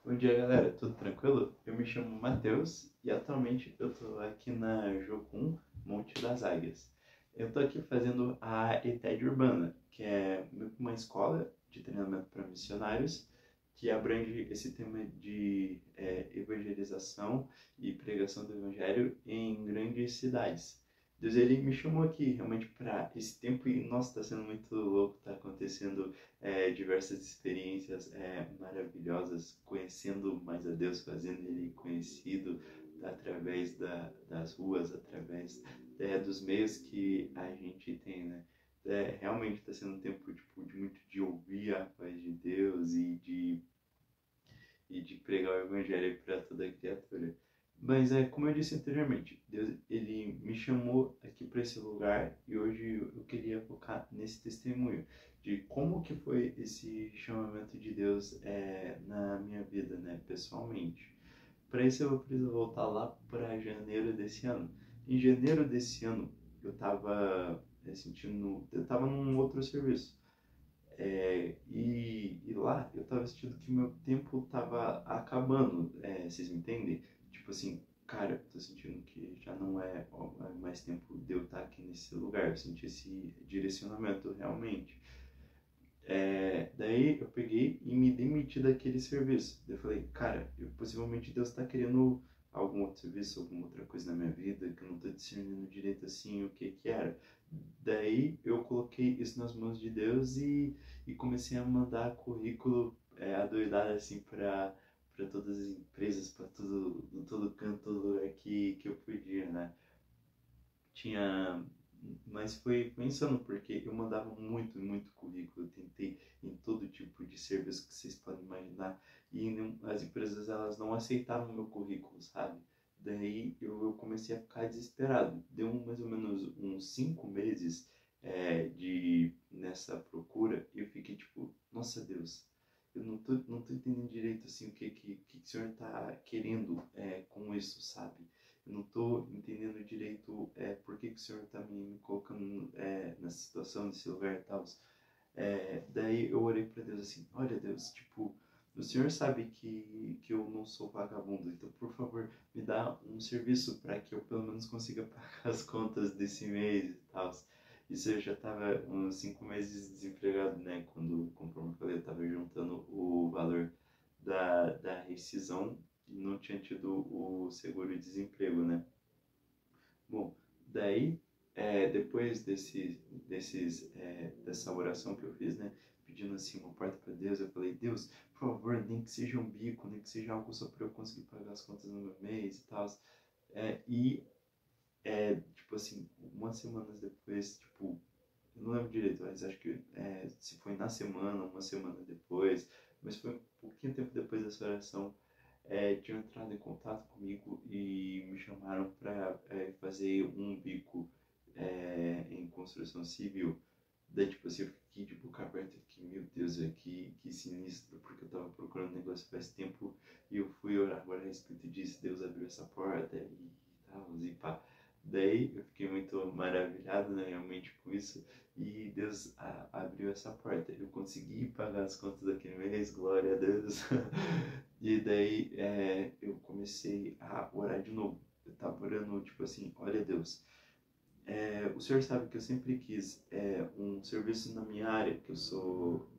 Bom dia, galera. Tudo tranquilo? Eu me chamo Matheus e atualmente eu tô aqui na Jocum Monte das Águias. Eu tô aqui fazendo a ETED Urbana, que é meio que uma escola de treinamento para missionários que abrange esse tema de evangelização e pregação do evangelho em grandes cidades. Deus, ele me chamou aqui realmente para esse tempo e, nossa, está sendo muito louco, está acontecendo diversas experiências maravilhosas, conhecendo mais a Deus, fazendo Ele conhecido através das ruas, através dos meios que a gente tem, né? Realmente está sendo um tempo tipo, de muito de ouvir a voz de Deus e de pregar o Evangelho para toda a criatura. Mas como eu disse anteriormente, Deus ele me chamou aqui para esse lugar e hoje eu queria focar nesse testemunho de como que foi esse chamamento de Deus na minha vida, né, pessoalmente. Para isso eu preciso voltar lá para janeiro desse ano. Em janeiro desse ano eu estava eu estava num outro serviço. E lá eu tava sentindo que meu tempo tava acabando, vocês me entendem? Tipo assim, cara, tô sentindo que já não é mais tempo de eu estar aqui nesse lugar, eu senti esse direcionamento realmente. Daí eu peguei e me demiti daquele serviço. Daí eu falei, cara, possivelmente Deus está querendo algum outro serviço, alguma outra coisa na minha vida que eu não estou discernindo direito assim o que que era. Daí eu coloquei isso nas mãos de Deus e comecei a mandar currículo adoidado assim para todas as empresas, para todo canto, todo lugar que eu podia, né? Tinha, mas foi insano porque eu mandava muito currículo, eu tentei em todo tipo de serviço que vocês podem imaginar e as empresas elas não aceitavam meu currículo, sabe? Daí eu comecei a ficar desesperado. Deu mais ou menos uns 5 meses de nessa procura e eu fiquei tipo, nossa Deus, eu não tô entendendo direito assim o que o senhor tá querendo com isso, sabe? Eu não tô entendendo direito por que o senhor tá me colocando nessa situação, nesse lugar e tal. Daí eu orei para Deus assim, olha Deus, tipo, o senhor sabe que eu não sou vagabundo, então por favor me dá um serviço para que eu pelo menos consiga pagar as contas desse mês e tal. Isso eu já tava uns 5 meses desempregado, né? Quando, como eu falei, eu tava juntando o valor da rescisão e não tinha tido o seguro-desemprego, né? Bom, daí, depois dessa oração que eu fiz, né, pedindo assim uma porta para Deus, eu falei, Deus, por favor, nem que seja um bico, nem que seja algo só para eu conseguir pagar as contas no meu mês e tal. E, tipo assim, umas semanas depois, tipo, eu não lembro direito, mas acho que se foi na semana, uma semana depois, mas foi um pouquinho tempo depois dessa oração, tinham entrado em contato comigo e me chamaram para fazer um bico em construção civil. Daí, tipo assim, eu fiquei de boca aberta e fiquei, meu Deus, que sinistro, porque eu tava procurando negócio faz tempo e eu fui orar agora a respeito disso, Deus abriu essa porta e tal, e pá. Daí eu fiquei muito maravilhado, né, realmente com isso e Deus abriu essa porta. Eu consegui pagar as contas daquele mês, glória a Deus. E daí eu comecei a orar de novo. Eu tava orando, tipo assim, olha Deus, o senhor sabe que eu sempre quis um serviço na minha área, que eu sou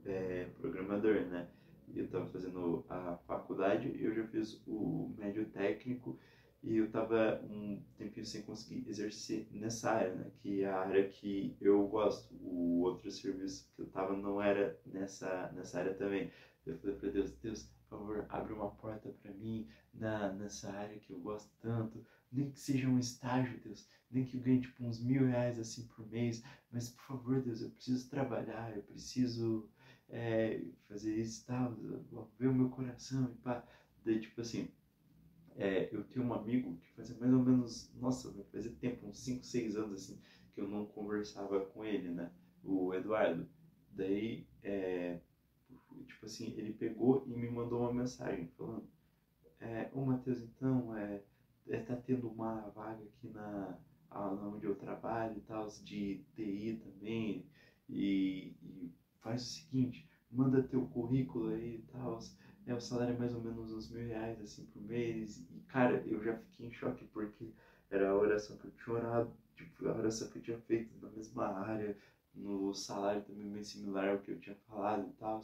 programador, né? E eu estava fazendo a faculdade, eu já fiz o médio técnico e eu estava um tempinho sem conseguir exercer nessa área, né? Que é a área que eu gosto. O outro serviço que eu estava não era nessa área também. Eu falei para Deus, Deus, por favor, abre uma porta para mim nessa área que eu gosto tanto, nem que seja um estágio, Deus, nem que eu ganhe tipo uns R$ 1.000 assim por mês, mas por favor, Deus, eu preciso trabalhar, eu preciso fazer isso e tal, ver o meu coração e pá. Daí, tipo assim, eu tenho um amigo que fazia mais ou menos, nossa, vai fazer tempo, uns 5 6 anos assim, que eu não conversava com ele, né? O Eduardo. Daí, tipo assim, ele pegou e me mandou uma mensagem falando: ô Matheus, então, tá tendo uma vaga aqui onde eu trabalho e tal, de TI também, e faz o seguinte, manda teu currículo aí e tal, o salário é mais ou menos uns R$ 1.000, assim, por mês. E, cara, eu já fiquei em choque, porque era a oração que eu tinha orado, tipo, a oração que eu tinha feito na mesma área, no salário também bem similar ao que eu tinha falado e tal.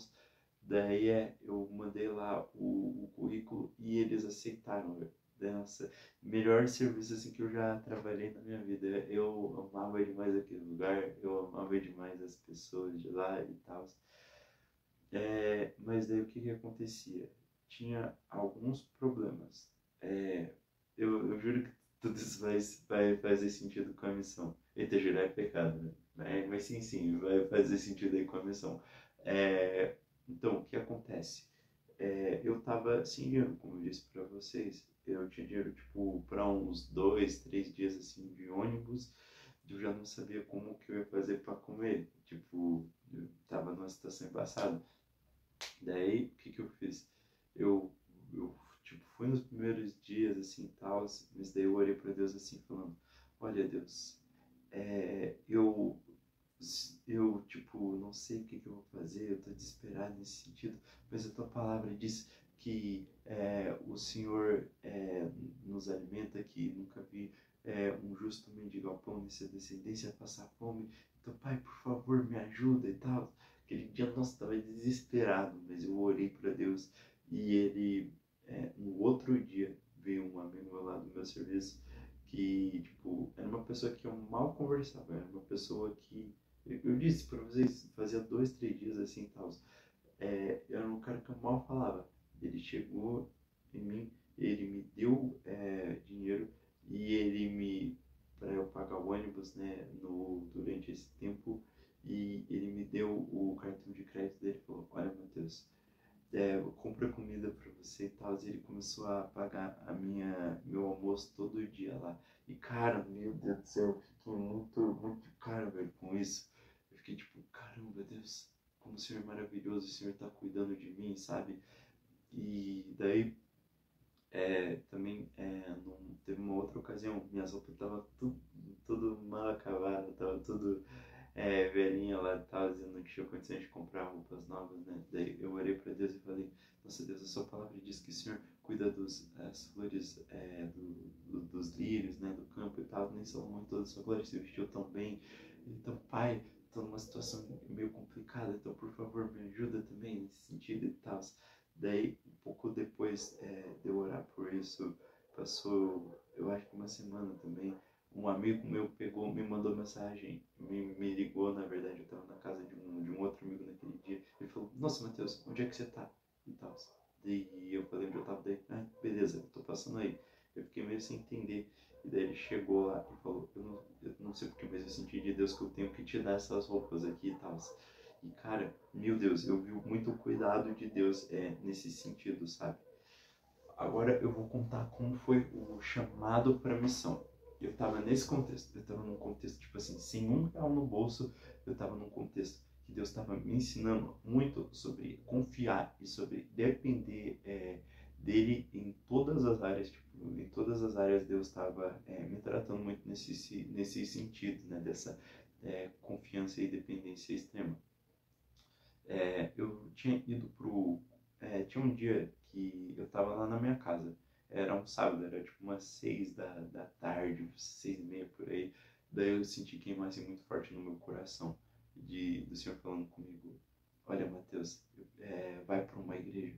Daí eu mandei lá o currículo e eles aceitaram, velho. Nossa, melhor serviço assim que eu já trabalhei na minha vida. Eu amava demais aquele lugar, eu amava demais as pessoas de lá e tal. Mas daí o que que acontecia? Tinha alguns problemas. É, eu juro que tudo isso vai fazer sentido com a missão. Eita, jurar é pecado, né? Mas sim, sim, vai fazer sentido aí com a missão. É, então, o que acontece? Eu tava sem dinheiro, como eu disse pra vocês. Eu tinha dinheiro, tipo, para uns 2, 3 dias, assim, de ônibus. Eu já não sabia como que eu ia fazer para comer. Tipo, eu tava numa situação embaçada. Daí, o que que eu fiz? Eu, eu tipo, fui nos primeiros dias, assim, e tal, mas daí eu orei pra Deus, assim, falando, olha, Deus, eu, tipo, não sei o que que eu vou fazer, eu tô desesperado nesse sentido, mas a tua palavra diz que o Senhor nos alimenta, que nunca vi um justo mendigo ao pão, e sua descendência passar fome. Então, Pai, por favor, me ajuda e tal. Aquele dia, nossa, estava desesperado, mas eu orei para Deus e ele, no outro dia, veio um amigo meu lá do meu serviço que, tipo, era uma pessoa que eu mal conversava, era uma pessoa que, eu disse para vocês, fazia 2, 3 dias assim e tal, era um cara que eu mal falava. Ele chegou em mim, ele me deu dinheiro e ele me para eu pagar o ônibus, né, durante esse tempo, e ele me deu o cartão de crédito dele e falou, olha, Matheus, compra comida para você e tal. E ele começou a pagar meu almoço todo dia lá. E cara, meu Deus do céu, eu fiquei muito, muito cara, velho, com isso. Eu fiquei tipo, caramba, Deus, como o Senhor é maravilhoso, o Senhor tá cuidando de mim, sabe? E daí, também, teve uma outra ocasião, minhas roupas estavam tudo mal acabadas, tava tudo velhinha lá e tal, e não tinha condições de comprar roupas novas, né? Daí eu orei para Deus e falei, nossa Deus, a sua palavra diz que o Senhor cuida das flores, dos lírios, né, do campo e tal, nem Salomão em toda a sua glória se vestiu tão bem. Então, Pai, estou numa situação meio complicada, então por favor me ajuda também nesse sentido e tal. Daí, um pouco depois de eu orar por isso, passou, eu acho que uma semana também, um amigo meu me mandou mensagem, me ligou, na verdade, eu estava na casa de um outro amigo naquele dia, ele falou, nossa, Matheus, onde é que você tá? E tal. Daí eu falei onde eu tava, daí, beleza, eu tô passando aí. Eu fiquei meio sem entender, e daí ele chegou lá e falou, eu não sei porque, mas eu senti de Deus que eu tenho que te dar essas roupas aqui e tal. E cara, meu Deus, eu vi muito cuidado de Deus nesse sentido, sabe? Agora eu vou contar como foi o chamado para a missão. Eu estava nesse contexto, eu estava num contexto, tipo assim, sem R$ 1 no bolso, eu estava num contexto que Deus estava me ensinando muito sobre confiar e sobre depender dele em todas as áreas, tipo, em todas as áreas Deus estava me tratando muito nesse sentido, né, dessa confiança e dependência extrema. Eu tinha ido tinha um dia que eu tava lá na minha casa. Era um sábado, era tipo umas 6 da tarde, 6h30 por aí. Daí eu senti queimar assim muito forte no meu coração, do Senhor falando comigo: olha, Matheus, vai para uma igreja.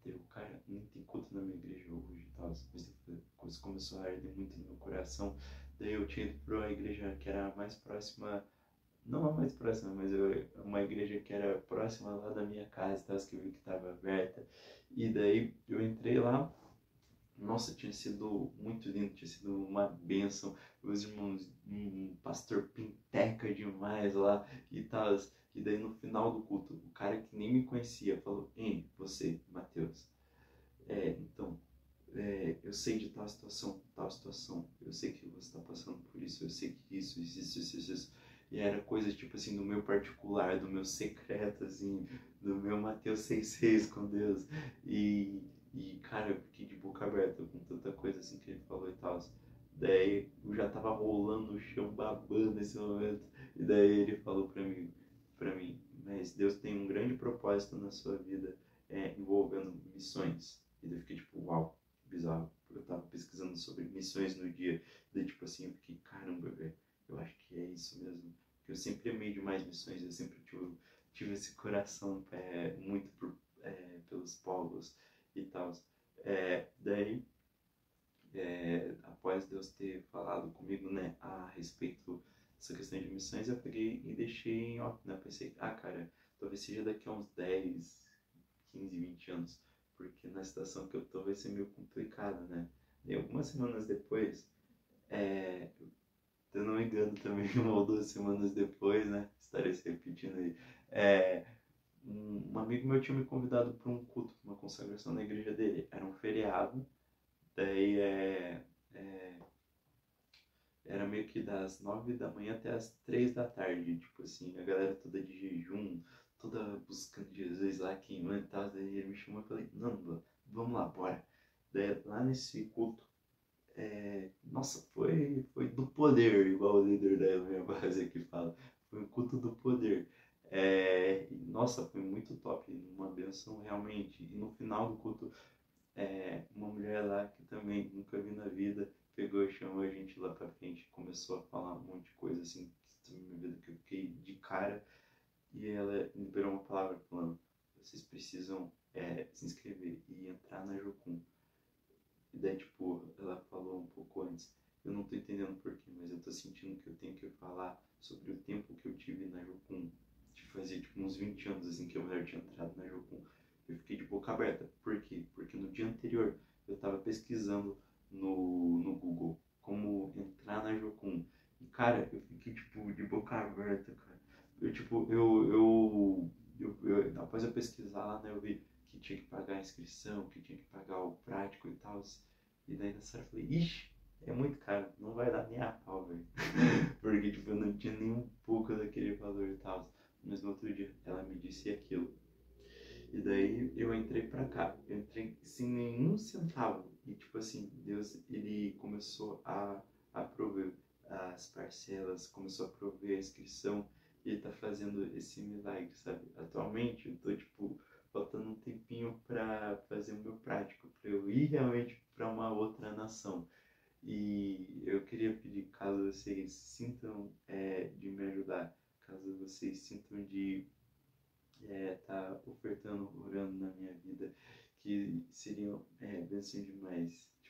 Daí o cara, nem tem culto na minha igreja hoje e tal. Mas depois começou a arder muito no meu coração. Daí eu tinha ido para uma igreja que era mais próxima, não a mais próxima, mas uma igreja que era próxima lá da minha casa, tal, que eu vi que estava aberta. E daí eu entrei lá, nossa, tinha sido muito lindo, tinha sido uma bênção. Os irmãos, um pastor pinteca demais lá e tal. E daí no final do culto, o cara que nem me conhecia falou: Ei, você, Matheus, então, eu sei de tal situação, eu sei que você está passando por isso, eu sei que isso. E era coisa tipo assim, do meu particular, do meu secreto, assim, do meu Mateus 6,6 com Deus. Cara, eu fiquei de boca aberta com tanta coisa assim que ele falou e tal. Daí eu já tava rolando no chão, babando nesse momento. E daí ele falou pra mim, mas Deus tem um grande propósito na sua vida, envolvendo missões. E daí eu fiquei tipo, uau, que bizarro. Eu tava pesquisando sobre missões no dia, daí tipo assim, eu fiquei, caramba, velho, eu acho que é isso mesmo. Porque eu sempre amei demais missões, eu sempre tive esse coração muito pelos povos e tal. Daí, após Deus ter falado comigo, né, a respeito dessa questão de missões, eu peguei e deixei em off, né, pensei, cara, talvez seja daqui a uns 10, 15, 20 anos, porque na situação que eu tô vai ser meio complicado, né. E algumas semanas depois, é, se eu não me engano também, 1 ou 2 semanas depois, né, estarei se repetindo aí, é, um amigo meu tinha me convidado para um culto, uma consagração na igreja dele, era um feriado, daí é, era meio que das 9 da manhã até as 3 da tarde, tipo assim, a galera toda de jejum, toda buscando Jesus lá, queimando e tal. Daí ele me chamou e falei, não, vamos lá, bora. Daí lá nesse culto, nossa, foi do poder, igual o líder da minha base aqui fala. Foi um culto do poder. Nossa, foi muito top, uma benção realmente. E no final do culto, uma mulher lá que também nunca vi na vida pegou e chamou a gente lá pra frente, começou a falar um monte de coisa assim que na minha vida que eu fiquei de cara, e ela liberou uma palavra falando, vocês precisam se inscrever e entrar na Jocum. E daí tipo, ela falou um pouco antes, eu não tô entendendo porquê, mas eu tô sentindo que eu tenho que falar sobre o tempo que eu tive na Jocum, de fazer tipo uns 20 anos assim que a mulher tinha entrado na Jocum. Eu fiquei de boca aberta. Por quê? Porque no dia anterior eu estava pesquisando no Google como entrar na Jocum. E cara, eu fiquei tipo de boca aberta, cara. Eu tipo, após eu pesquisar lá, né, eu vi que tinha que pagar a inscrição, que tinha que pagar o prático e tal. E daí nessa hora eu falei, ixi, é muito caro, não vai dar nem a pau, velho. Porque tipo, eu não tinha nem um pouco daquele valor e tal. Mas no outro dia ela me disse aquilo. E daí eu entrei pra cá, eu entrei sem nenhum centavo. E tipo assim, Deus, ele começou a prover as parcelas, começou a prover a inscrição, e ele tá fazendo esse milagre, sabe? Atualmente eu tô tipo, faltando um tempinho pra fazer o meu prático, pra eu ir realmente pra uma outra nação. E eu queria pedir, caso vocês sintam de me ajudar, caso vocês sintam de tá ofertando, orando na minha vida, que seriam bênção demais.